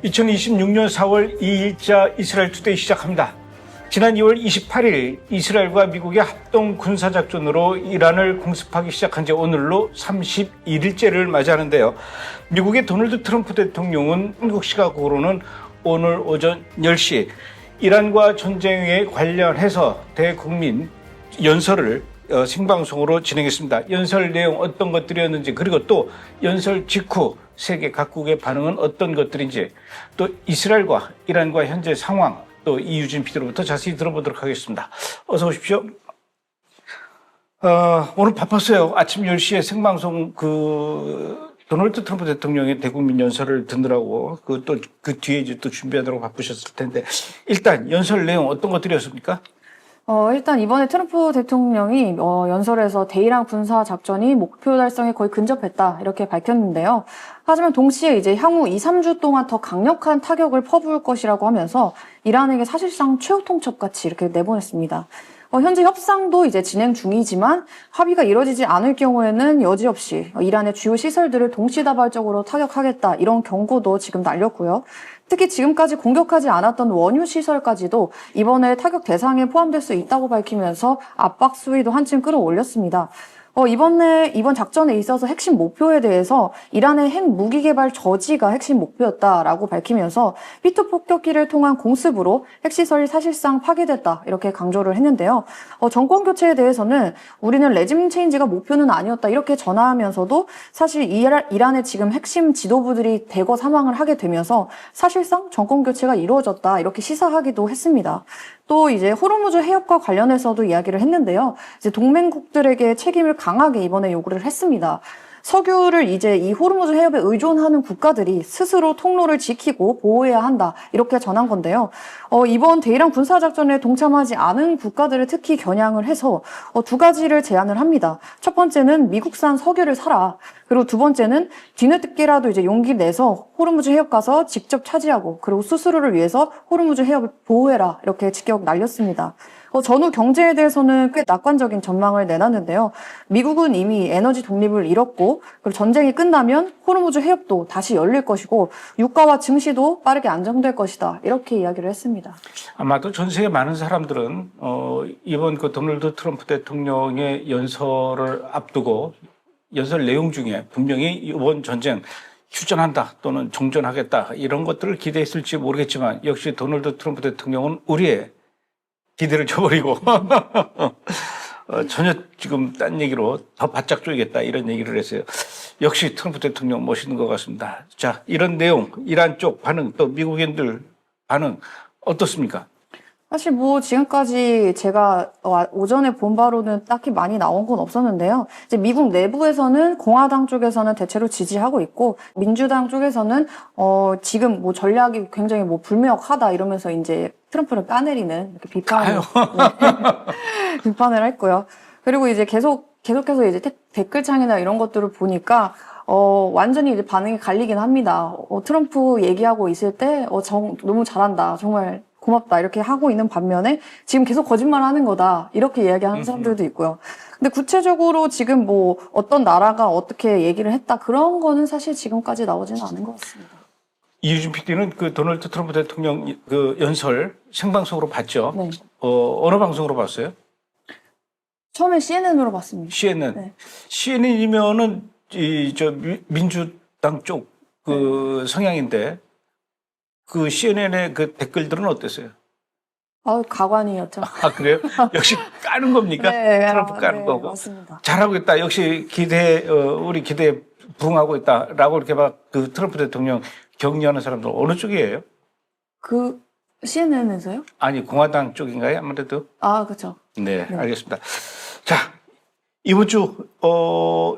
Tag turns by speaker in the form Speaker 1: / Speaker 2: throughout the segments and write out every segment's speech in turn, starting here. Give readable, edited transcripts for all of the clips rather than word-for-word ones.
Speaker 1: 2026년 4월 2일자 이스라엘 투데이 시작합니다. 지난 2월 28일 이스라엘과 미국의 합동 군사작전으로 이란을 공습하기 시작한 지 오늘로 31일째를 맞이하는데요. 미국의 도널드 트럼프 대통령은 한국 시각으로는 오늘 오전 10시 이란과 전쟁에 관련해서 대국민 연설을 생방송으로 진행했습니다. 연설 내용 어떤 것들이었는지, 그리고 또 연설 직후 세계 각국의 반응은 어떤 것들인지, 또 이스라엘과 이란과 현재 상황, 또 이유진 PD로부터 자세히 들어보도록 하겠습니다. 어서 오십시오. 오늘 바빴어요. 아침 10시에 생방송 도널드 트럼프 대통령의 대국민 연설을 듣느라고 그 뒤에 이제 또 준비하느라고 바쁘셨을 텐데, 일단 연설 내용 어떤 것들이었습니까?
Speaker 2: 일단 이번에 트럼프 대통령이 연설에서 대이란 군사 작전이 목표 달성에 거의 근접했다 이렇게 밝혔는데요. 하지만 동시에 이제 향후 2-3주 동안 더 강력한 타격을 퍼부을 것이라고 하면서 이란에게 사실상 최후 통첩같이 이렇게 내보냈습니다. 현재 협상도 이제 진행 중이지만 합의가 이뤄지지 않을 경우에는 여지없이 이란의 주요 시설들을 동시다발적으로 타격하겠다 이런 경고도 지금 날렸고요. 특히 지금까지 공격하지 않았던 원유 시설까지도 이번에 타격 대상에 포함될 수 있다고 밝히면서 압박 수위도 한층 끌어올렸습니다. 이번 작전에 있어서 핵심 목표에 대해서 이란의 핵 무기 개발 저지가 핵심 목표였다라고 밝히면서 피투 폭격기를 통한 공습으로 핵시설이 사실상 파괴됐다 이렇게 강조를 했는데요. 정권 교체에 대해서는 우리는 레짐 체인지가 목표는 아니었다 이렇게 전하면서도 사실 이란의 지금 핵심 지도부들이 대거 사망을 하게 되면서 사실상 정권 교체가 이루어졌다 이렇게 시사하기도 했습니다. 또 이제 호르무즈 해협과 관련해서도 이야기를 했는데요. 이제 동맹국들에게 책임을 강하게 이번에 요구를 했습니다. 석유를 이제 이 호르무즈 해협에 의존하는 국가들이 스스로 통로를 지키고 보호해야 한다 이렇게 전한 건데요. 이번 대이란 군사작전에 동참하지 않은 국가들을 특히 겨냥을 해서 두 가지를 제안을 합니다. 첫 번째는 미국산 석유를 사라. 그리고 두 번째는 뒤늦게라도 이제 용기 내서 호르무즈 해협 가서 직접 차지하고, 그리고 수수료를 위해서 호르무즈 해협을 보호해라 이렇게 직격 날렸습니다. 전후 경제에 대해서는 꽤 낙관적인 전망을 내놨는데요. 미국은 이미 에너지 독립을 잃었고, 그리고 전쟁이 끝나면 호르무즈 해협도 다시 열릴 것이고, 유가와 증시도 빠르게 안정될 것이다 이렇게 이야기를 했습니다.
Speaker 1: 아마도 전 세계 많은 사람들은 이번 도널드 트럼프 대통령의 연설을 앞두고 연설 내용 중에 분명히 이번 전쟁 휴전한다 또는 종전하겠다 이런 것들을 기대했을지 모르겠지만, 역시 도널드 트럼프 대통령은 우리의 기대를 저버리고 전혀 지금 딴 얘기로 더 바짝 쪼이겠다 이런 얘기를 했어요. 역시 트럼프 대통령 멋있는 것 같습니다. 자, 이런 내용, 이란 쪽 반응, 또 미국인들 반응 어떻습니까?
Speaker 2: 사실 지금까지 제가 오전에 본 바로는 딱히 많이 나온 건 없었는데요. 이제 미국 내부에서는 공화당 쪽에서는 대체로 지지하고 있고, 민주당 쪽에서는 지금 전략이 굉장히 불명확하다 이러면서 이제 트럼프를 까내리는 이렇게 비판을 했고요. 그리고 이제 계속해서 이제 댓글창이나 이런 것들을 보니까 완전히 이제 반응이 갈리긴 합니다. 트럼프 얘기하고 있을 때 너무 잘한다, 정말 고맙다 이렇게 하고 있는 반면에 지금 계속 거짓말하는 거다 이렇게 이야기하는 사람들도 있고요. 근데 구체적으로 지금 어떤 나라가 어떻게 얘기를 했다 그런 거는 사실 지금까지 나오지는 않은 것 같습니다.
Speaker 1: 이유진 PD는 도널드 트럼프 대통령 연설 생방송으로 봤죠?
Speaker 2: 네.
Speaker 1: 어느 방송으로 봤어요?
Speaker 2: 처음에 CNN으로 봤습니다.
Speaker 1: CNN.
Speaker 2: 네.
Speaker 1: CNN이면은 민주당 쪽 성향인데, 그 CNN의 그 댓글들은 어땠어요?
Speaker 2: 가관이었죠.
Speaker 1: 아, 그래요? 역시 까는 겁니까?
Speaker 2: 네,
Speaker 1: 트럼프 까는 거고.
Speaker 2: 맞습니다.
Speaker 1: 잘하고 있다. 역시 우리 기대에 부응하고 있다라고 이렇게 트럼프 대통령 격려하는 사람들 어느 쪽이에요?
Speaker 2: CNN에서요?
Speaker 1: 아니, 공화당 쪽인가요? 아무래도.
Speaker 2: 그렇죠.
Speaker 1: 네, 알겠습니다. 자, 이번 주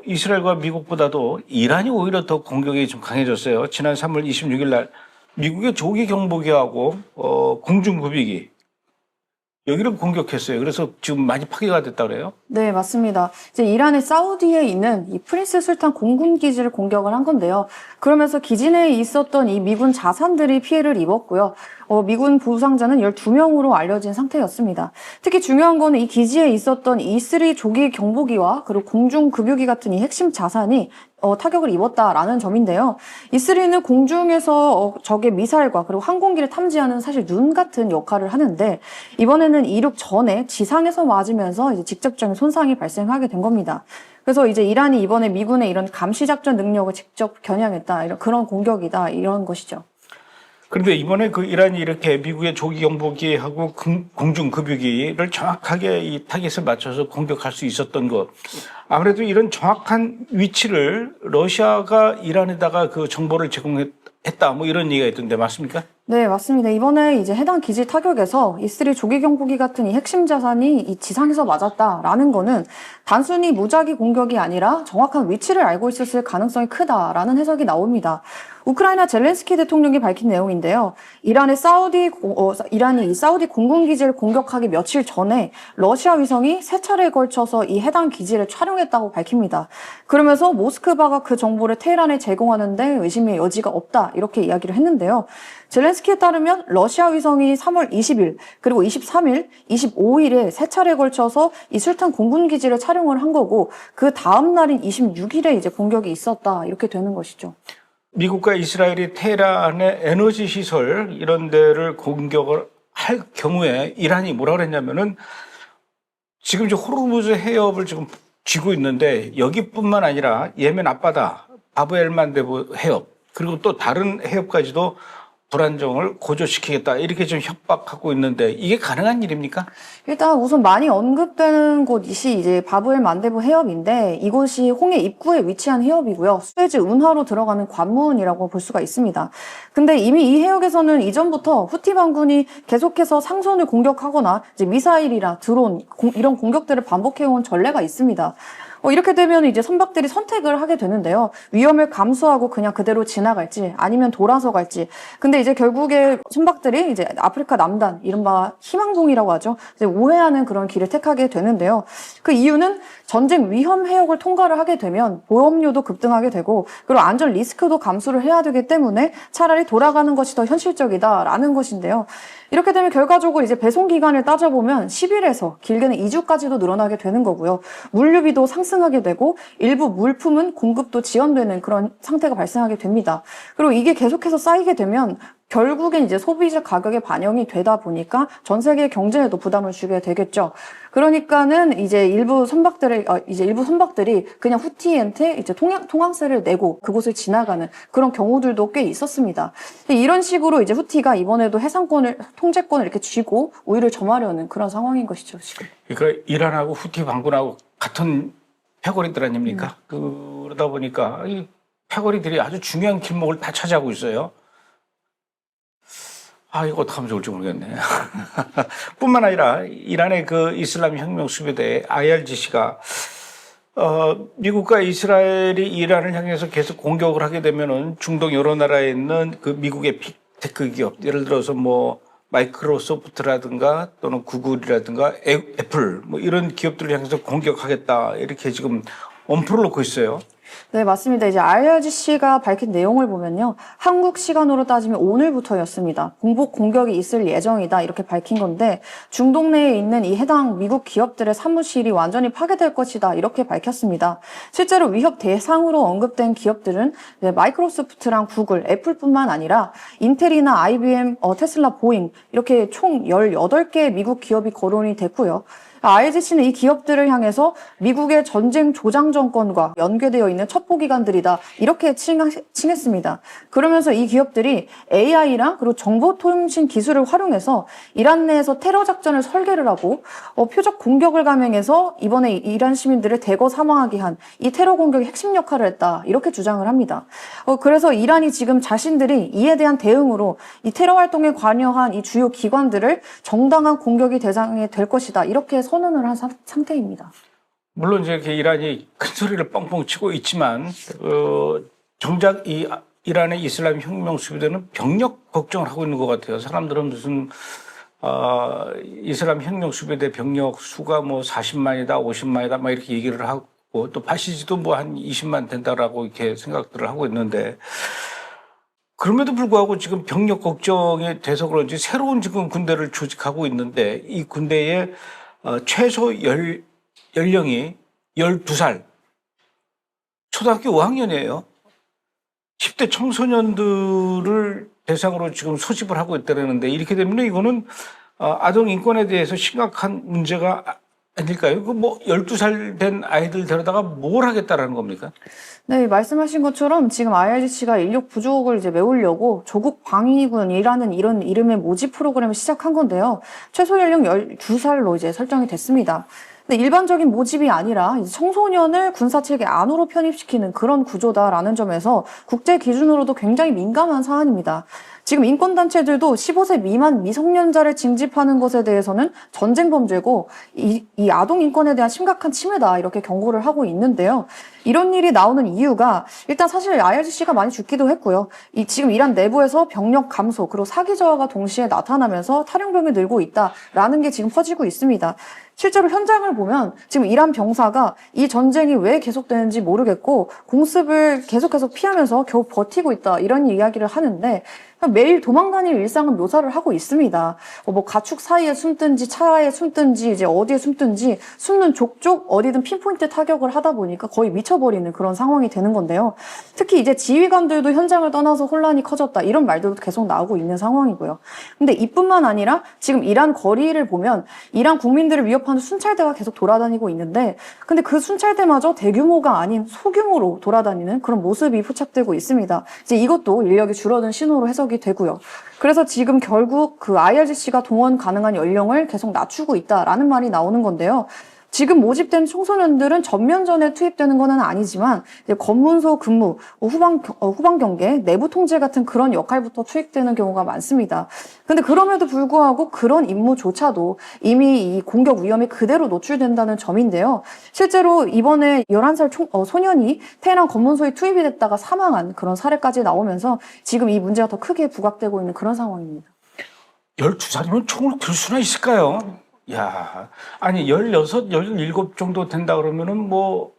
Speaker 1: 이스라엘과 미국보다도 이란이 오히려 더 공격이 좀 강해졌어요. 지난 3월 26일 날 미국의 조기 경보기하고 공중급유기 여기를 공격했어요. 그래서 지금 많이 파괴가 됐다 그래요?
Speaker 2: 네, 맞습니다. 이제 이란의 사우디에 있는 이 프린스 술탄 공군 기지를 공격을 한 건데요. 그러면서 기지 내에 있었던 이 미군 자산들이 피해를 입었고요. 미군 부상자는 12명으로 알려진 상태였습니다. 특히 중요한 거는 이 기지에 있었던 E3 조기 경보기와 그리고 공중급유기 같은 이 핵심 자산이 타격을 입었다라는 점인데요. 이스라엘은 공중에서 적의 미사일과 그리고 항공기를 탐지하는 사실 눈 같은 역할을 하는데 이번에는 이륙 전에 지상에서 맞으면서 이제 직접적인 손상이 발생하게 된 겁니다. 그래서 이제 이란이 이번에 미군의 이런 감시 작전 능력을 직접 겨냥했다, 이런 그런 공격이다, 이런 것이죠.
Speaker 1: 그런데 이번에 그 이란이 이렇게 미국의 조기 경보기하고 공중 급유기를 정확하게 이 타깃을 맞춰서 공격할 수 있었던 것. 아무래도 이런 정확한 위치를 러시아가 이란에다가 그 정보를 제공했다, 뭐 이런 얘기가 있던데 맞습니까?
Speaker 2: 네, 맞습니다. 이번에 이제 해당 기지 타격에서 이스라엘 조기 경보기 같은 이 핵심 자산이 이 지상에서 맞았다라는 거는 단순히 무작위 공격이 아니라 정확한 위치를 알고 있었을 가능성이 크다라는 해석이 나옵니다. 우크라이나 젤렌스키 대통령이 밝힌 내용인데요. 이란이 이 사우디 공군 기지를 공격하기 며칠 전에 러시아 위성이 세 차례에 걸쳐서 이 해당 기지를 촬영했다고 밝힙니다. 그러면서 모스크바가 그 정보를 테헤란에 제공하는데 의심의 여지가 없다, 이렇게 이야기를 했는데요. 젤렌스키에 따르면 러시아 위성이 3월 20일 그리고 23일, 25일에 세 차례에 걸쳐서 이 술탄 공군 기지를 촬영을 한 거고 그 다음 날인 26일에 이제 공격이 있었다, 이렇게 되는 것이죠.
Speaker 1: 미국과 이스라엘이 테헤란의 에너지 시설 이런 데를 공격을 할 경우에 이란이 뭐라 그랬냐면은 지금 이제 호르무즈 해협을 지금 쥐고 있는데 여기뿐만 아니라 예멘 앞바다, 바브엘만데브 해협 그리고 또 다른 해협까지도 불안정을 고조시키겠다, 이렇게 좀 협박하고 있는데 이게 가능한 일입니까?
Speaker 2: 일단 우선 많이 언급되는 곳이 이제 바브엘 만데브 해협인데 이곳이 홍해 입구에 위치한 해협이고요. 수에즈 운하로 들어가는 관문이라고 볼 수가 있습니다. 근데 이미 이 해역에서는 이전부터 후티 반군이 계속해서 상선을 공격하거나 이제 미사일이나 드론 이런 공격들을 반복해온 전례가 있습니다. 이렇게 되면 이제 선박들이 선택을 하게 되는데요. 위험을 감수하고 그냥 그대로 지나갈지 아니면 돌아서 갈지. 근데 이제 결국에 선박들이 이제 아프리카 남단, 이른바 희망봉이라고 하죠. 이제 우회하는 그런 길을 택하게 되는데요. 그 이유는 전쟁 위험 해역을 통과를 하게 되면 보험료도 급등하게 되고 그리고 안전 리스크도 감수를 해야 되기 때문에 차라리 돌아가는 것이 더 현실적이다라는 것인데요. 이렇게 되면 결과적으로 이제 배송 기간을 따져보면 10일에서 길게는 2주까지도 늘어나게 되는 거고요. 물류비도 상승하게 되고 일부 물품은 공급도 지연되는 그런 상태가 발생하게 됩니다. 그리고 이게 계속해서 쌓이게 되면 결국엔 이제 소비자 가격에 반영이 되다 보니까 전 세계 경제에도 부담을 주게 되겠죠. 그러니까는 이제 일부 선박들이 그냥 후티한테 이제 통항세를 내고 그곳을 지나가는 그런 경우들도 꽤 있었습니다. 이런 식으로 이제 후티가 이번에도 통제권을 이렇게 쥐고 우위를 점하려는 그런 상황인 것이죠, 지금.
Speaker 1: 그러니까 이란하고 후티 반군하고 같은 패거리들 아닙니까? 그러다 보니까 이 패거리들이 아주 중요한 길목을 다 차지하고 있어요. 이거 어떡하면 좋을지 모르겠네. 뿐만 아니라 이란의 그 이슬람 혁명 수비대 IRGC가 미국과 이스라엘이 이란을 향해서 계속 공격을 하게 되면은 중동 여러 나라에 있는 그 미국의 빅테크 기업, 예를 들어서 뭐 마이크로소프트라든가 또는 구글이라든가 애플 뭐 이런 기업들을 향해서 공격하겠다, 이렇게 지금 엄포를 놓고 있어요.
Speaker 2: 네, 맞습니다. 이제 IRGC가 밝힌 내용을 보면요. 한국 시간으로 따지면 오늘부터였습니다. 공복 공격이 있을 예정이다, 이렇게 밝힌 건데 중동 내에 있는 이 해당 미국 기업들의 사무실이 완전히 파괴될 것이다, 이렇게 밝혔습니다. 실제로 위협 대상으로 언급된 기업들은 마이크로소프트랑 구글, 애플뿐만 아니라 인텔이나 IBM, 테슬라, 보잉 이렇게 총 18개의 미국 기업이 거론이 됐고요. IRGC는 이 기업들을 향해서 미국의 전쟁 조장 정권과 연계되어 있는 첩보기관들이다, 이렇게 칭했습니다. 그러면서 이 기업들이 AI랑 그리고 정보통신 기술을 활용해서 이란 내에서 테러 작전을 설계를 하고 표적 공격을 감행해서 이번에 이란 시민들을 대거 사망하게 한 이 테러 공격의 핵심 역할을 했다, 이렇게 주장을 합니다. 그래서 이란이 지금 자신들이 이에 대한 대응으로 이 테러 활동에 관여한 이 주요 기관들을 정당한 공격의 대상이 될 것이다, 이렇게 선언을 한 상태입니다.
Speaker 1: 물론 이제 이란이 큰 소리를 뻥뻥 치고 있지만 정작 이 이란의 이슬람 혁명 수비대는 병력 걱정을 하고 있는 것 같아요. 사람들은 무슨 이슬람 혁명 수비대 병력 수가 뭐 40만이다, 50만이다 막 이렇게 얘기를 하고 또 바시지도 뭐 한 20만 된다라고 이렇게 생각들을 하고 있는데, 그럼에도 불구하고 지금 병력 걱정이 돼서 그런지 새로운 지금 군대를 조직하고 있는데 이 군대의 최소 연령이 12살 초등학교 5학년이에요. 10대 청소년들을 대상으로 지금 소집을 하고 있다는데 이렇게 되면 이거는 아동 인권에 대해서 심각한 문제가 아닐까요? 그 뭐 12살 된 아이들 데려다가 뭘 하겠다라는 겁니까?
Speaker 2: 네, 말씀하신 것처럼 지금 IRGC가 인력 부족을 이제 메우려고 조국 방위군이라는 이런 이름의 모집 프로그램을 시작한 건데요. 최소 연령 12살로 이제 설정이 됐습니다. 근데 일반적인 모집이 아니라 이제 청소년을 군사체계 안으로 편입시키는 그런 구조다라는 점에서 국제 기준으로도 굉장히 민감한 사안입니다. 지금 인권단체들도 15세 미만 미성년자를 징집하는 것에 대해서는 전쟁 범죄고 이 아동 인권에 대한 심각한 침해다 이렇게 경고를 하고 있는데요. 이런 일이 나오는 이유가 일단 사실 IRGC가 많이 죽기도 했고요. 지금 이란 내부에서 병력 감소 그리고 사기 저하가 동시에 나타나면서 탈영병이 늘고 있다라는 게 지금 퍼지고 있습니다. 실제로 현장을 보면 지금 이란 병사가 이 전쟁이 왜 계속되는지 모르겠고 공습을 계속해서 피하면서 겨우 버티고 있다 이런 이야기를 하는데 매일 도망다닐 일상은 묘사를 하고 있습니다. 뭐 가축 사이에 숨든지 차에 숨든지 이제 어디에 숨든지 숨는 족족 어디든 핀포인트 타격을 하다 보니까 거의 미쳐버리는 그런 상황이 되는 건데요. 특히 이제 지휘관들도 현장을 떠나서 혼란이 커졌다 이런 말들도 계속 나오고 있는 상황이고요. 근데 이뿐만 아니라 지금 이란 거리를 보면 이란 국민들을 위협하는 순찰대가 계속 돌아다니고 있는데 근데 그 순찰대마저 대규모가 아닌 소규모로 돌아다니는 그런 모습이 포착되고 있습니다. 이제 이것도 인력이 줄어든 신호로 해석이 되고요. 그래서 지금 결국 그 IRGC가 동원 가능한 연령을 계속 낮추고 있다라는 말이 나오는 건데요. 지금 모집된 청소년들은 전면전에 투입되는 건 아니지만 이제 검문소 근무, 후방 경계, 내부 통제 같은 그런 역할부터 투입되는 경우가 많습니다. 근데 그럼에도 불구하고 그런 임무조차도 이미 이 공격 위험에 그대로 노출된다는 점인데요. 실제로 이번에 11살 소년이 테헤란 검문소에 투입이 됐다가 사망한 그런 사례까지 나오면서 지금 이 문제가 더 크게 부각되고 있는 그런 상황입니다.
Speaker 1: 12살이면 총을 들 수나 있을까요? 야, 아니 16, 17 정도 된다 그러면은 뭐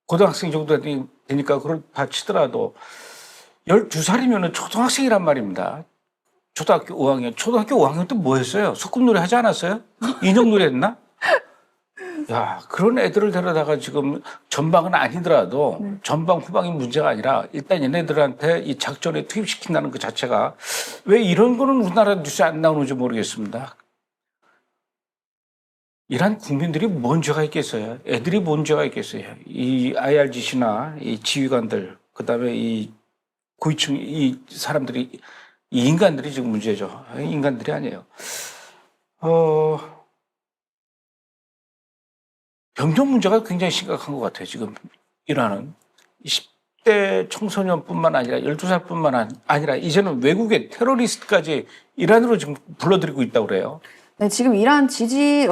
Speaker 1: 고등학생 정도 되니까 그렇다 치더라도 12살이면은 초등학생이란 말입니다. 초등학교 5학년. 초등학교 5학년 때 뭐 했어요? 소꿉놀이 하지 않았어요? 인형놀이 했나? 야, 그런 애들을 데려다가 지금 전방은 아니더라도 전방 후방이 문제가 아니라 일단 얘네들한테 이 작전에 투입시킨다는 그 자체가 왜 이런 거는 우리나라 뉴스에 안 나오는지 모르겠습니다. 이란 국민들이 뭔 죄가 있겠어요? 애들이 뭔 죄가 있겠어요? 이 IRGC나 이 지휘관들, 그 다음에 이 고위층 이 사람들이, 이 인간들이 지금 문제죠. 인간들이 아니에요. 병력 문제가 굉장히 심각한 것 같아요. 지금 이란은 10대 청소년뿐만 아니라 12살뿐만 아니라 이제는 외국의 테러리스트까지 이란으로 지금 불러들이고 있다고 그래요.
Speaker 2: 네, 지금 이란 집회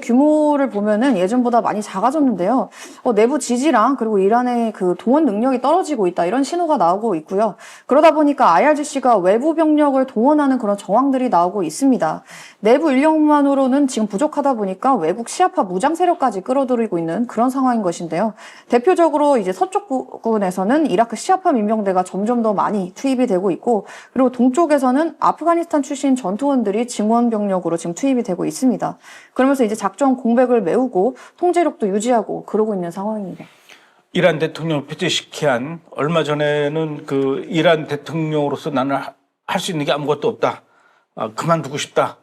Speaker 2: 규모를 보면은 예전보다 많이 작아졌는데요. 내부 지지랑 그리고 이란의 그 동원 능력이 떨어지고 있다 이런 신호가 나오고 있고요. 그러다 보니까 IRGC가 외부 병력을 동원하는 그런 정황들이 나오고 있습니다. 내부 인력만으로는 지금 부족하다 보니까 외국 시아파 무장 세력까지 끌어들이고 있는 그런 상황인 것인데요. 대표적으로 이제 서쪽 부근에서는 이라크 시아파 민병대가 점점 더 많이 투입이 되고 있고, 그리고 동쪽에서는 아프가니스탄 출신 전투원들이 증원 병력으로 지금 투입이 되고 있습니다. 그러면서 이제 작전 공백을 메우고 통제력도 유지하고 그러고 있는 상황입니다.
Speaker 1: 이란 대통령 페제시키안 얼마 전에는 그 이란 대통령으로서 나는 할 수 있는 게 아무것도 없다. 그만두고 싶다.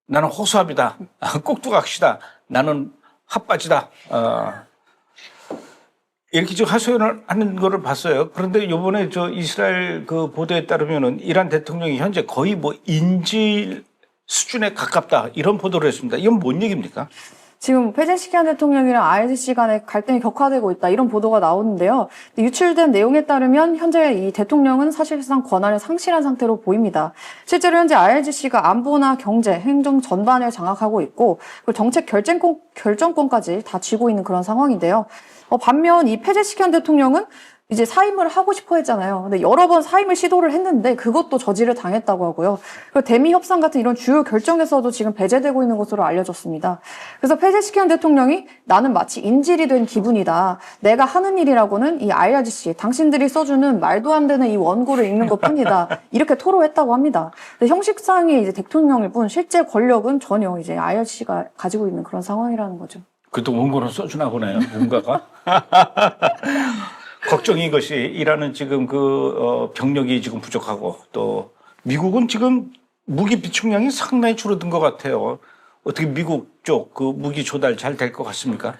Speaker 1: 나는 호수아비다. 꼭두각시다. 나는 핫바지다. 이렇게 좀 하소연을 하는 거를 봤어요. 그런데 요번에 저 이스라엘 그 보도에 따르면은 이란 대통령이 현재 거의 뭐 인질 수준에 가깝다. 이런 보도를 했습니다. 이건 뭔 얘기입니까?
Speaker 2: 지금 페제시키안 대통령이랑 IRGC 간의 갈등이 격화되고 있다 이런 보도가 나오는데요. 유출된 내용에 따르면 현재 이 대통령은 사실상 권한을 상실한 상태로 보입니다. 실제로 현재 IRGC가 안보나 경제, 행정 전반을 장악하고 있고 그리고 정책 결정권까지 다 쥐고 있는 그런 상황인데요. 반면 이 페제시키안 대통령은 이제 사임을 하고 싶어 했잖아요. 근데 여러 번 사임을 시도를 했는데 그것도 저지를 당했다고 하고요. 그리고 대미 협상 같은 이런 주요 결정에서도 지금 배제되고 있는 것으로 알려졌습니다. 그래서 페제시키안 대통령이 나는 마치 인질이 된 기분이다. 내가 하는 일이라고는 이 IRGC, 당신들이 써주는 말도 안 되는 이 원고를 읽는 것뿐이다. 이렇게 토로했다고 합니다. 근데 형식상의 이제 대통령일 뿐 실제 권력은 전혀 이제 IRGC가 가지고 있는 그런 상황이라는 거죠.
Speaker 1: 그래도 원고는 써주나 보네요. 뭔가가. 걱정인 것이 이란은 지금 병력이 지금 부족하고 또 미국은 지금 무기 비축량이 상당히 줄어든 것 같아요. 어떻게 미국 쪽 그 무기 조달 잘 될 것 같습니까?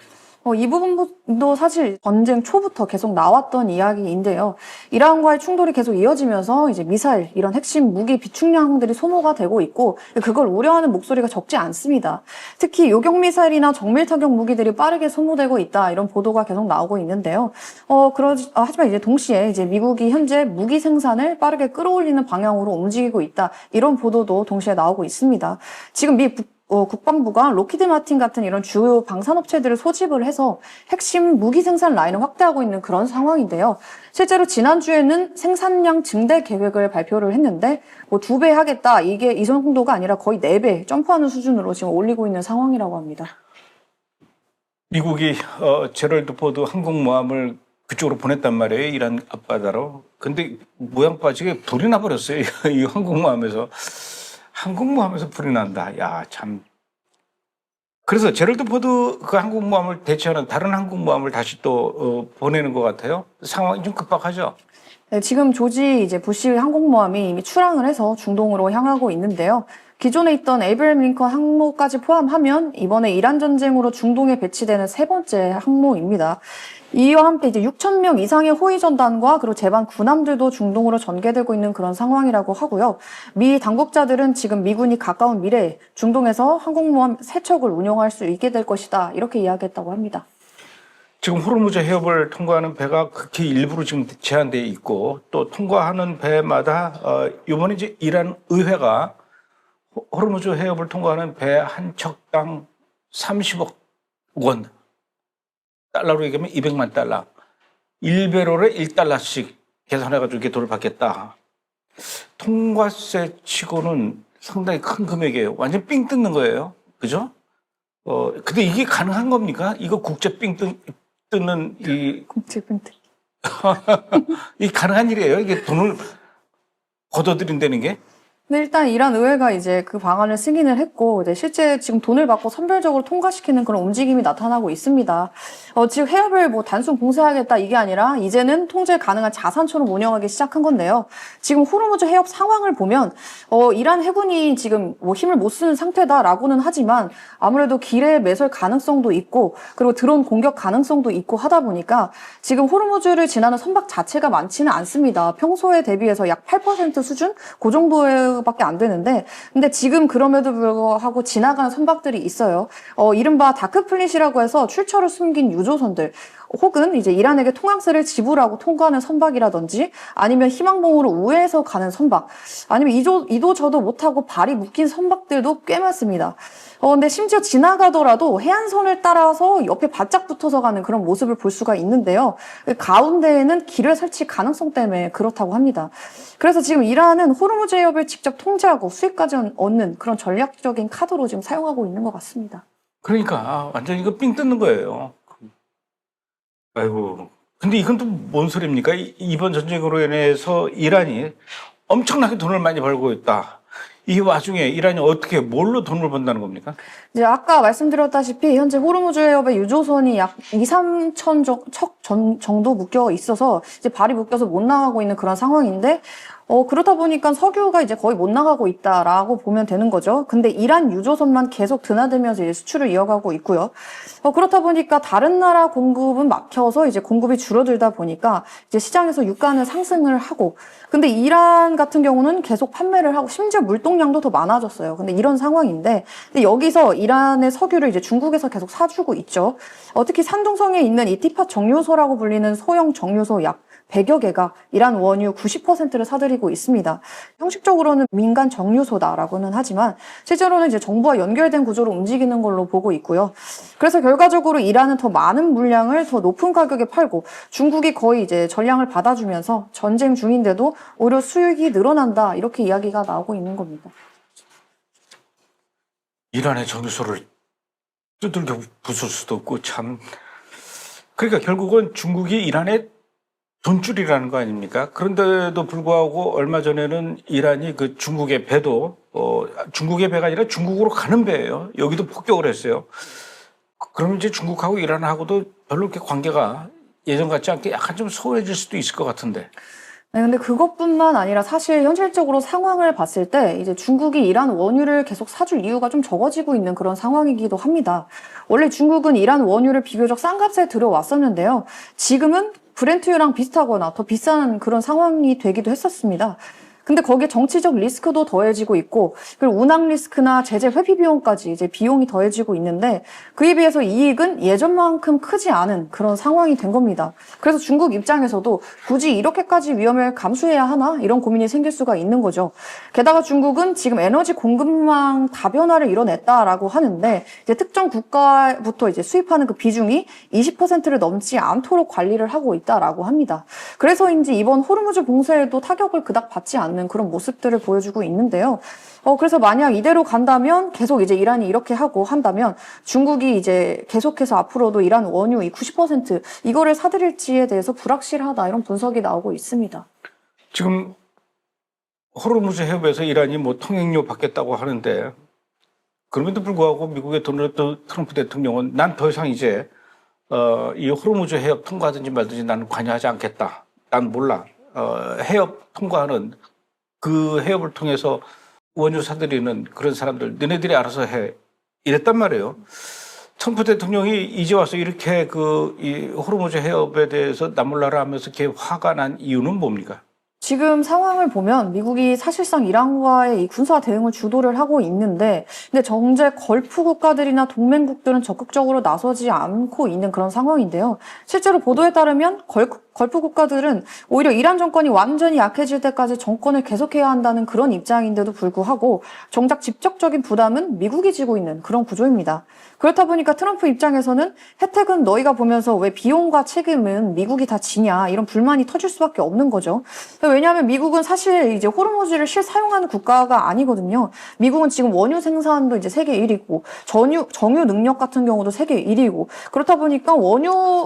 Speaker 2: 이 부분도 사실 전쟁 초부터 계속 나왔던 이야기인데요. 이란과의 충돌이 계속 이어지면서 이제 미사일, 이런 핵심 무기 비축량들이 소모가 되고 있고, 그걸 우려하는 목소리가 적지 않습니다. 특히 요격 미사일이나 정밀 타격 무기들이 빠르게 소모되고 있다, 이런 보도가 계속 나오고 있는데요. 하지만 이제 동시에 이제 미국이 현재 무기 생산을 빠르게 끌어올리는 방향으로 움직이고 있다, 이런 보도도 동시에 나오고 있습니다. 지금 미 국방부가 로키드 마틴 같은 이런 주요 방산업체들을 소집을 해서 핵심 무기 생산 라인을 확대하고 있는 그런 상황인데요. 실제로 지난주에는 생산량 증대 계획을 발표를 했는데 2배 하겠다. 이게 이 정도가 아니라 거의 4배 점프하는 수준으로 지금 올리고 있는 상황이라고 합니다.
Speaker 1: 미국이 제럴드 포드 항공모함을 그쪽으로 보냈단 말이에요. 이란 앞바다로. 근데 모양 빠지게 불이 나버렸어요. 이 항공모함에서. 항공모함에서 불이 난다. 야, 참. 그래서 제럴드 포드 그 항공모함을 대체하는 다른 항공모함을 다시 또 보내는 것 같아요. 상황이 좀 급박하죠.
Speaker 2: 네, 지금 조지 이제 부시 항공모함이 이미 출항을 해서 중동으로 향하고 있는데요. 기존에 있던 에이브러임 링컨 항모까지 포함하면 이번에 이란 전쟁으로 중동에 배치되는 3번째 항모입니다. 이와 함께 이제 6,000명 이상의 호위 전단과 그리고 제반 군함들도 중동으로 전개되고 있는 그런 상황이라고 하고요. 미 당국자들은 지금 미군이 가까운 미래에 중동에서 항공모함 3척을 운용할 수 있게 될 것이다, 이렇게 이야기했다고 합니다.
Speaker 1: 지금 호르무즈 해협을 통과하는 배가 극히 일부로 지금 제한되어 있고 또 통과하는 배마다 이번에 이제 이란 의회가 호르무즈 해협을 통과하는 배 한 척당 30억 원, 달러로 얘기하면 200만 달러, 1배럴에 1달러씩 계산해가지고 이렇게 돈을 받겠다. 통과세 치고는 상당히 큰 금액이에요. 완전 삥 뜯는 거예요. 그죠? 근데 이게 가능한 겁니까? 이거 국제 삥 뜯는 이 가능한 일이에요? 이게 돈을 걷어들인다는 게?
Speaker 2: 근데 일단 이란 의회가 이제 그 방안을 승인을 했고, 이제 실제 지금 돈을 받고 선별적으로 통과시키는 그런 움직임이 나타나고 있습니다. 지금 해협을 단순 봉쇄하겠다 이게 아니라 이제는 통제 가능한 자산처럼 운영하기 시작한 건데요. 지금 호르무즈 해협 상황을 보면 이란 해군이 지금 힘을 못 쓰는 상태다라고는 하지만 아무래도 길에 매설 가능성도 있고 그리고 드론 공격 가능성도 있고 하다 보니까 지금 호르무즈를 지나는 선박 자체가 많지는 않습니다. 평소에 대비해서 약 8% 수준? 그 정도밖에 안 되는데, 근데 지금 그럼에도 불구하고 지나가는 선박들이 있어요. 이른바 다크플릿이라고 해서 출처를 숨긴 유조선들, 혹은 이제 이란에게 통항세를 지불하고 통과하는 선박이라든지 아니면 희망봉으로 우회해서 가는 선박, 아니면 이도 저도 못하고 발이 묶인 선박들도 꽤 많습니다. 근데 심지어 지나가더라도 해안선을 따라서 옆에 바짝 붙어서 가는 그런 모습을 볼 수가 있는데요. 가운데에는 길을 설치 가능성 때문에 그렇다고 합니다. 그래서 지금 이란은 호르무즈 해협을 직접 통제하고 수익까지 얻는 그런 전략적인 카드로 지금 사용하고 있는 것 같습니다.
Speaker 1: 그러니까 완전 이거 삥 뜯는 거예요. 아이고. 근데 이건 또 뭔 소리입니까? 이번 전쟁으로 인해서 이란이 엄청나게 돈을 많이 벌고 있다. 이 와중에 이란이 어떻게 뭘로 돈을 번다는 겁니까?
Speaker 2: 이제 아까 말씀드렸다시피 현재 호르무즈 해협에 유조선이 약 2,3천 척 정도 묶여 있어서 이제 발이 묶여서 못 나가고 있는 그런 상황인데, 그러다 보니까 석유가 이제 거의 못 나가고 있다라고 보면 되는 거죠. 근데 이란 유조선만 계속 드나들면서 이제 수출을 이어가고 있고요. 그렇다 보니까 다른 나라 공급은 막혀서 이제 공급이 줄어들다 보니까 이제 시장에서 유가는 상승을 하고, 근데 이란 같은 경우는 계속 판매를 하고 심지어 물동량도 더 많아졌어요. 근데 이런 상황인데, 근데 여기서 이란의 석유를 이제 중국에서 계속 사주고 있죠. 특히 산둥성에 있는 이 티팟 정유소라고 불리는 소형 정유소 약 100여 개가 이란 원유 90%를 사들이고 있습니다. 형식적으로는 민간 정유소다라고는 하지만 실제로는 이제 정부와 연결된 구조로 움직이는 걸로 보고 있고요. 그래서 결과적으로 이란은 더 많은 물량을 더 높은 가격에 팔고 중국이 거의 이제 전량을 받아주면서 전쟁 중인데도 오히려 수익이 늘어난다, 이렇게 이야기가 나오고 있는 겁니다.
Speaker 1: 이란의 정유소를 두들겨 부술 수도 없고 참. 그러니까 결국은 중국이 이란의 돈줄이라는 거 아닙니까? 그런데도 불구하고 얼마 전에는 이란이 그 중국의 배도 중국의 배가 아니라 중국으로 가는 배예요. 여기도 폭격을 했어요. 그러면 이제 중국하고 이란하고도 별로 그렇게 관계가 예전 같지 않게 약간 좀 소홀해질 수도 있을 것 같은데.
Speaker 2: 네, 근데 그것뿐만 아니라 사실 현실적으로 상황을 봤을 때 이제 중국이 이란 원유를 계속 사줄 이유가 좀 적어지고 있는 그런 상황이기도 합니다. 원래 중국은 이란 원유를 비교적 싼 값에 들여왔었는데요. 지금은 브렌트유랑 비슷하거나 더 비싼 그런 상황이 되기도 했었습니다. 근데 거기에 정치적 리스크도 더해지고 있고, 그리고 운항 리스크나 제재 회피 비용까지 이제 비용이 더해지고 있는데, 그에 비해서 이익은 예전만큼 크지 않은 그런 상황이 된 겁니다. 그래서 중국 입장에서도 굳이 이렇게까지 위험을 감수해야 하나? 이런 고민이 생길 수가 있는 거죠. 게다가 중국은 지금 에너지 공급망 다변화를 이뤄냈다라고 하는데, 이제 특정 국가부터 이제 수입하는 그 비중이 20%를 넘지 않도록 관리를 하고 있다라고 합니다. 그래서인지 이번 호르무즈 봉쇄에도 타격을 그닥 받지 않는 그런 모습들을 보여주고 있는데요. 그래서 만약 이대로 간다면 계속 이제 이란이 이렇게 하고 한다면 중국이 이제 계속해서 앞으로도 이란 원유 이 90% 이거를 사들일지에 대해서 불확실하다 이런 분석이 나오고 있습니다.
Speaker 1: 지금 호르무즈 해협에서 이란이 뭐 통행료 받겠다고 하는데 그럼에도 불구하고 미국의 도널드 트럼프 대통령은 난 더 이상 이제 이 호르무즈 해협 통과하든지 말든지 나는 관여하지 않겠다. 난 몰라. 해협 통과하는 그 해협을 통해서 원유 사들이는 그런 사람들 너네들이 알아서 해. 이랬단 말이에요. 트럼프 대통령이 이제 와서 이렇게 이 호르무즈 해협에 대해서 나몰라라 하면서 이렇게 화가 난 이유는 뭡니까?
Speaker 2: 지금 상황을 보면 미국이 사실상 이란과의 이 군사 대응을 주도를 하고 있는데, 근데 정제 걸프 국가들이나 동맹국들은 적극적으로 나서지 않고 있는 그런 상황인데요. 실제로 보도에 따르면 걸프 국가들은 오히려 이란 정권이 완전히 약해질 때까지 정권을 계속해야 한다는 그런 입장인데도 불구하고 정작 직접적인 부담은 미국이 지고 있는 그런 구조입니다. 그렇다 보니까 트럼프 입장에서는 혜택은 너희가 보면서 왜 비용과 책임은 미국이 다 지냐 이런 불만이 터질 수밖에 없는 거죠. 왜냐하면 미국은 사실 이제 호르무즈를 실사용하는 국가가 아니거든요. 미국은 지금 원유 생산도 이제 세계 1위고 정유 능력 같은 경우도 세계 1위고 그렇다 보니까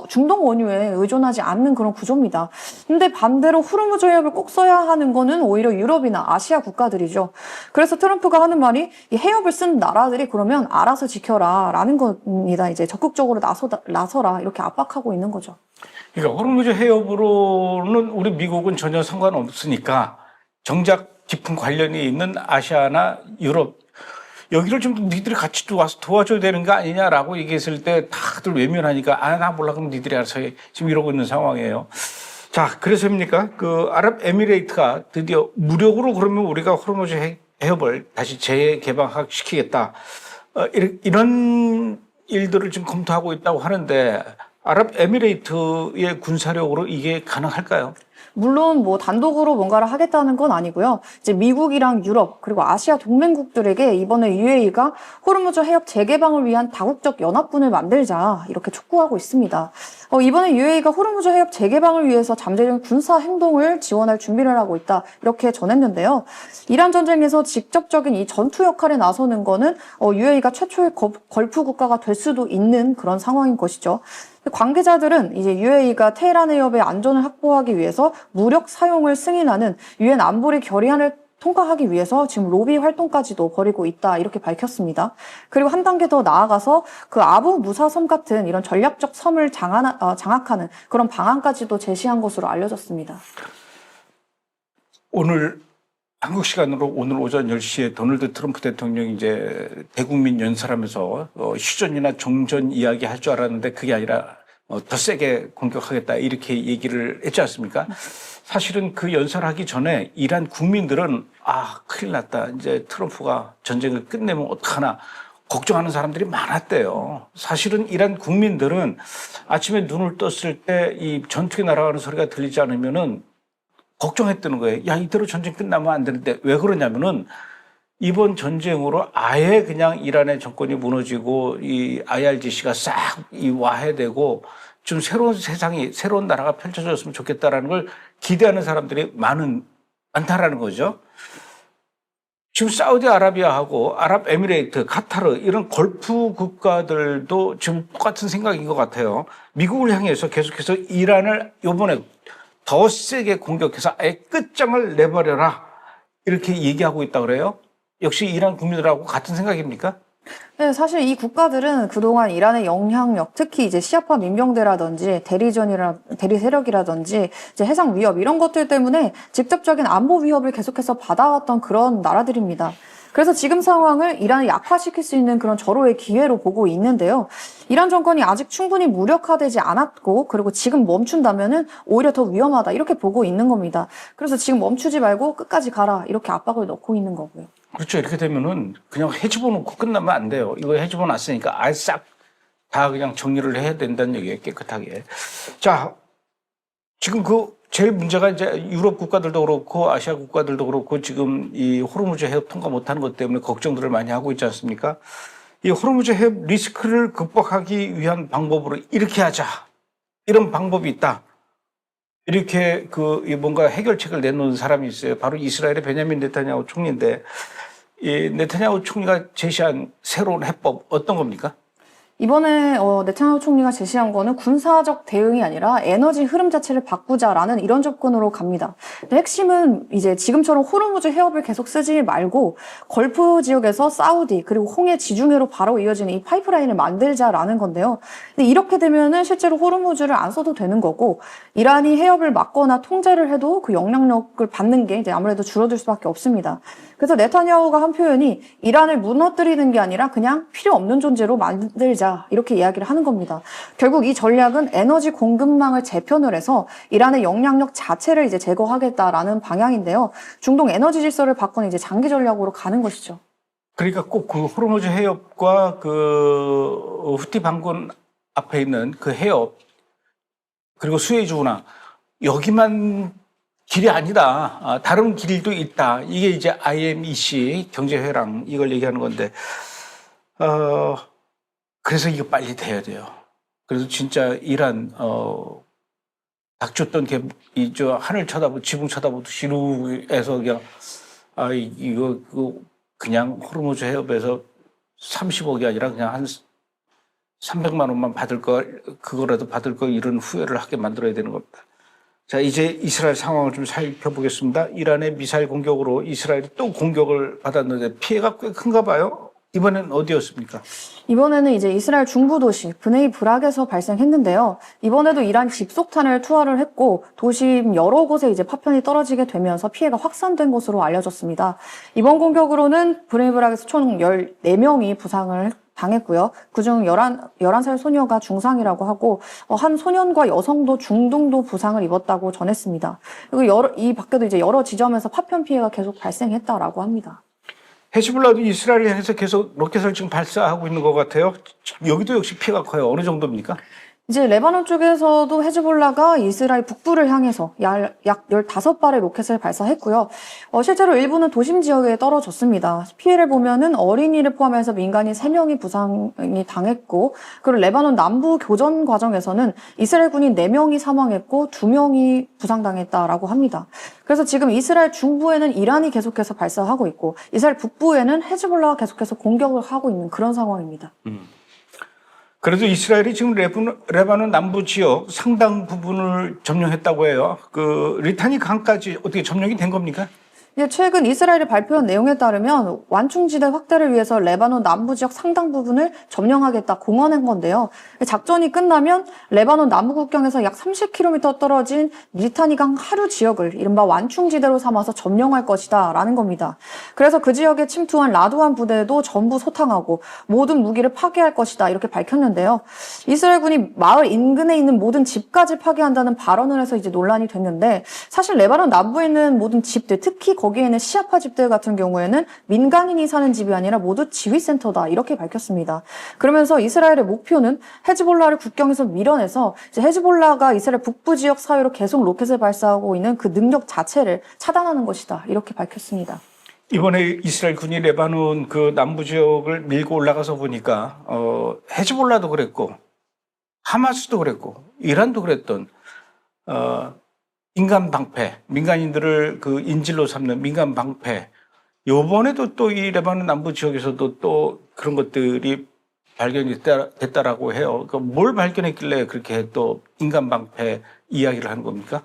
Speaker 2: 중동 원유에 의존하지 않는 그런 구조입니다. 근데 반대로 호르무즈 해협을 꼭 써야 하는 거는 오히려 유럽이나 아시아 국가들이죠. 그래서 트럼프가 하는 말이 이 해협을 쓴 나라들이 그러면 알아서 지켜라 라는 겁니다. 이제 적극적으로 나서라 이렇게 압박하고 있는 거죠.
Speaker 1: 그러니까 호르무즈 해협으로는 우리 미국은 전혀 상관없으니까 정작 깊은 관련이 있는 아시아나 유럽 여기를 좀 니들이 같이 와서 도와줘야 되는 거 아니냐라고 얘기했을 때 다들 외면하니까 나 몰라 그럼 니들이 알아서 해. 지금 이러고 있는 상황이에요. 자, 그래서입니까? 아랍에미레이트가 드디어 무력으로 그러면 우리가 호르무즈 해협을 다시 재개방시키겠다. 이런 일들을 지금 검토하고 있다고 하는데 아랍에미레이트의 군사력으로 이게 가능할까요?
Speaker 2: 물론 뭐 단독으로 뭔가를 하겠다는 건 아니고요. 이제 미국이랑 유럽 그리고 아시아 동맹국들에게 이번에 UAE가 호르무즈 해협 재개방을 위한 다국적 연합군을 만들자 이렇게 촉구하고 있습니다. 이번에 UAE가 호르무즈 해협 재개방을 위해서 잠재적인 군사 행동을 지원할 준비를 하고 있다 이렇게 전했는데요. 이란 전쟁에서 직접적인 이 전투 역할에 나서는 거는 UAE가 최초의 걸프 국가가 될 수도 있는 그런 상황인 것이죠. 관계자들은 이제 UAE가 테헤란 해협의 안전을 확보하기 위해서 무력 사용을 승인하는 유엔 안보리 결의안을 통과하기 위해서 지금 로비 활동까지도 벌이고 있다 이렇게 밝혔습니다. 그리고 한 단계 더 나아가서 그 아부 무사섬 같은 이런 전략적 섬을 장악하는 그런 방안까지도 제시한 것으로 알려졌습니다.
Speaker 1: 오늘 한국 시간으로 오늘 오전 10시에 도널드 트럼프 대통령이 이제 대국민 연설하면서 휴전이나 종전 이야기 할 줄 알았는데 그게 아니라 더 세게 공격하겠다 이렇게 얘기를 했지 않습니까? 사실은 그 연설하기 전에 이란 국민들은 큰일 났다. 이제 트럼프가 전쟁을 끝내면 어떡하나 걱정하는 사람들이 많았대요. 사실은 이란 국민들은 아침에 눈을 떴을 때 이 전투기 날아가는 소리가 들리지 않으면은 걱정했다는 거예요. 야, 이대로 전쟁 끝나면 안 되는데 왜 그러냐면은 이번 전쟁으로 아예 그냥 이란의 정권이 무너지고 이 IRGC가 싹 와해되고 좀 새로운 세상이 새로운 나라가 펼쳐졌으면 좋겠다라는 걸 기대하는 사람들이 많다라는 거죠. 지금 사우디아라비아하고 아랍에미레이트, 카타르 이런 걸프 국가들도 지금 똑같은 생각인 것 같아요. 미국을 향해서 계속해서 이란을 이번에 더 세게 공격해서 아예 끝장을 내버려라 이렇게 얘기하고 있다고 그래요. 역시 이란 국민들하고 같은 생각입니까?
Speaker 2: 네, 사실 이 국가들은 그동안 이란의 영향력, 특히 이제 시아파 민병대라든지 대리 세력이라든지 이제 해상 위협 이런 것들 때문에 직접적인 안보 위협을 계속해서 받아왔던 그런 나라들입니다. 그래서 지금 상황을 이란을 약화시킬 수 있는 그런 절호의 기회로 보고 있는데요. 이란 정권이 아직 충분히 무력화되지 않았고, 그리고 지금 멈춘다면은 오히려 더 위험하다 이렇게 보고 있는 겁니다. 그래서 지금 멈추지 말고 끝까지 가라 이렇게 압박을 넣고 있는 거고요.
Speaker 1: 그렇죠. 이렇게 되면은 그냥 해집어 놓고 끝나면 안 돼요. 이거 해집어 놨으니까 아예 싹 다 그냥 정리를 해야 된다는 얘기예요. 깨끗하게. 자, 지금 그 제일 문제가 이제 유럽 국가들도 그렇고 아시아 국가들도 그렇고 지금 이 호르무즈 해협 통과 못하는 것 때문에 걱정들을 많이 하고 있지 않습니까? 이 호르무즈 해협 리스크를 극복하기 위한 방법으로 이렇게 하자. 이런 방법이 있다. 이렇게 뭔가 해결책을 내놓은 사람이 있어요. 바로 이스라엘의 베냐민 네타냐후 총리인데, 이 네타냐후 총리가 제시한 새로운 해법 어떤 겁니까?
Speaker 2: 이번에 네타냐후 총리가 제시한 거는 군사적 대응이 아니라 에너지 흐름 자체를 바꾸자라는 이런 접근으로 갑니다. 근데 핵심은 이제 지금처럼 호르무즈 해협을 계속 쓰지 말고 걸프 지역에서 사우디 그리고 홍해 지중해로 바로 이어지는 이 파이프라인을 만들자라는 건데요. 근데 이렇게 되면은 실제로 호르무즈를 안 써도 되는 거고 이란이 해협을 막거나 통제를 해도 그 영향력을 받는 게 이제 아무래도 줄어들 수밖에 없습니다. 그래서 네타냐후가 한 표현이 이란을 무너뜨리는 게 아니라 그냥 필요 없는 존재로 만들자 이렇게 이야기를 하는 겁니다. 결국 이 전략은 에너지 공급망을 재편을 해서 이란의 영향력 자체를 이제 제거하겠다라는 방향인데요. 중동 에너지 질서를 바꾸는 이제 장기 전략으로 가는 것이죠.
Speaker 1: 그러니까 꼭 그 호르무즈 해협과 그 후티 반군 앞에 있는 그 해협 그리고 수에즈 운하 여기만 길이 아니다. 다른 길도 있다. 이게 이제 IMEC 경제회랑 이걸 얘기하는 건데, 그래서 이거 빨리 돼야 돼요. 그래서 진짜 이란, 닥쳤던 하늘 쳐다보고 지붕 쳐다보듯이 이루에서 그냥, 그냥 호르무즈 해협에서 30억이 아니라 그냥 한 300만 원만 그거라도 받을 거 이런 후회를 하게 만들어야 되는 겁니다. 자, 이제 이스라엘 상황을 좀 살펴보겠습니다. 이란의 미사일 공격으로 이스라엘이 또 공격을 받았는데 피해가 꽤 큰가 봐요. 이번엔 어디였습니까?
Speaker 2: 이번에는 이제 이스라엘 중부 도시 브네이 브락에서 발생했는데요. 이번에도 이란 집속탄을 투하를 했고 도심 여러 곳에 이제 파편이 떨어지게 되면서 피해가 확산된 것으로 알려졌습니다. 이번 공격으로는 브네이 브락에서 총 14명이 부상을 당했고요. 그중 11살 소녀가 중상이라고 하고 한 소년과 여성도 중등도 부상을 입었다고 전했습니다. 그리고 이 밖에도 이제 여러 지점에서 파편 피해가 계속 발생했다라고 합니다.
Speaker 1: 헤즈볼라도 이스라엘을 향해서 계속 로켓을 지금 발사하고 있는 것 같아요. 여기도 역시 피해가 커요. 어느 정도입니까?
Speaker 2: 이제 레바논 쪽에서도 헤즈볼라가 이스라엘 북부를 향해서 약 15발의 로켓을 발사했고요. 실제로 일부는 도심 지역에 떨어졌습니다. 피해를 보면은 어린이를 포함해서 민간인 3명이 부상이 당했고, 그리고 레바논 남부 교전 과정에서는 이스라엘 군인 4명이 사망했고 2명이 부상당했다라고 합니다. 그래서 지금 이스라엘 중부에는 이란이 계속해서 발사하고 있고, 이스라엘 북부에는 헤즈볼라가 계속해서 공격을 하고 있는 그런 상황입니다.
Speaker 1: 그래도 이스라엘이 지금 레바논 남부 지역 상당 부분을 점령했다고 해요. 그 리타니 강까지 어떻게 점령이 된 겁니까?
Speaker 2: 최근 이스라엘이 발표한 내용에 따르면 완충지대 확대를 위해서 레바논 남부 지역 상당 부분을 점령하겠다 공언한 건데요. 작전이 끝나면 레바논 남부 국경에서 약 30km 떨어진 리타니강 하류 지역을 이른바 완충지대로 삼아서 점령할 것이다 라는 겁니다. 그래서 그 지역에 침투한 라두안 부대도 전부 소탕하고 모든 무기를 파괴할 것이다 이렇게 밝혔는데요. 이스라엘군이 마을 인근에 있는 모든 집까지 파괴한다는 발언을 해서 이제 논란이 됐는데 사실 레바논 남부에 있는 모든 집들 특히 거기에는 시아파 집들 같은 경우에는 민간인이 사는 집이 아니라 모두 지휘센터다 이렇게 밝혔습니다. 그러면서 이스라엘의 목표는 헤즈볼라를 국경에서 밀어내서 이제 헤즈볼라가 이스라엘 북부 지역 사이로 계속 로켓을 발사하고 있는 그 능력 자체를 차단하는 것이다 이렇게 밝혔습니다.
Speaker 1: 이번에 이스라엘 군이 레바논 그 남부 지역을 밀고 올라가서 보니까 헤즈볼라도 그랬고 하마스도 그랬고 이란도 그랬던 인간 방패, 민간인들을 그 인질로 삼는 민간 방패. 요번에도 또 이 레바논 남부 지역에서도 또 그런 것들이 발견이 됐다라고 해요. 그러니까 뭘 발견했길래 그렇게 또 인간 방패 이야기를 하는 겁니까?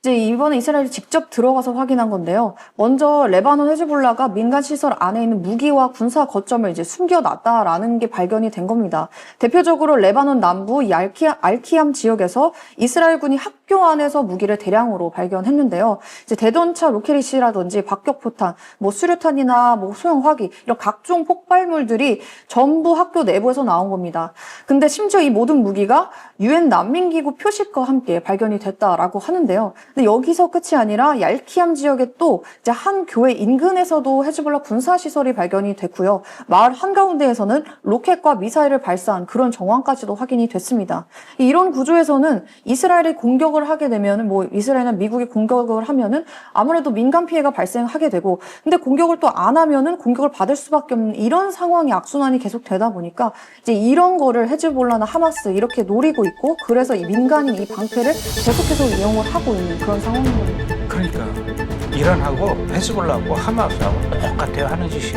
Speaker 2: 이제 이번에 이스라엘이 직접 들어가서 확인한 건데요. 먼저 레바논 헤즈볼라가 민간 시설 안에 있는 무기와 군사 거점을 이제 숨겨놨다라는 게 발견이 된 겁니다. 대표적으로 레바논 남부 이 알키암 지역에서 이스라엘군이 학교 안에서 무기를 대량으로 발견했는데요. 이제 대전차 로켓이라든지 박격포탄, 수류탄이나 소형 화기 이런 각종 폭발물들이 전부 학교 내부에서 나온 겁니다. 근데 심지어 이 모든 무기가 유엔 난민기구 표식과 함께 발견이 됐다라고 하는데요. 근데 여기서 끝이 아니라 얄키암 지역에 또 이제 한 교회 인근에서도 헤즈볼라 군사 시설이 발견이 됐고요. 마을 한가운데에서는 로켓과 미사일을 발사한 그런 정황까지도 확인이 됐습니다. 이런 구조에서는 이스라엘이 공격을 하게 되면 이스라엘이나 미국이 공격을 하면은 아무래도 민간 피해가 발생하게 되고, 근데 공격을 또 안 하면은 공격을 받을 수밖에 없는 이런 상황이 악순환이 계속 되다 보니까 이제 이런 거를 헤즈볼라나 하마스 이렇게 노리고 있고, 그래서 이 민간인 이 방패를 계속해서 이용을 하고 있는 그런 상황인 겁니다.
Speaker 1: 그러니까 이란하고 헤즈볼라하고 하마스하고 똑같아요, 하는 짓이.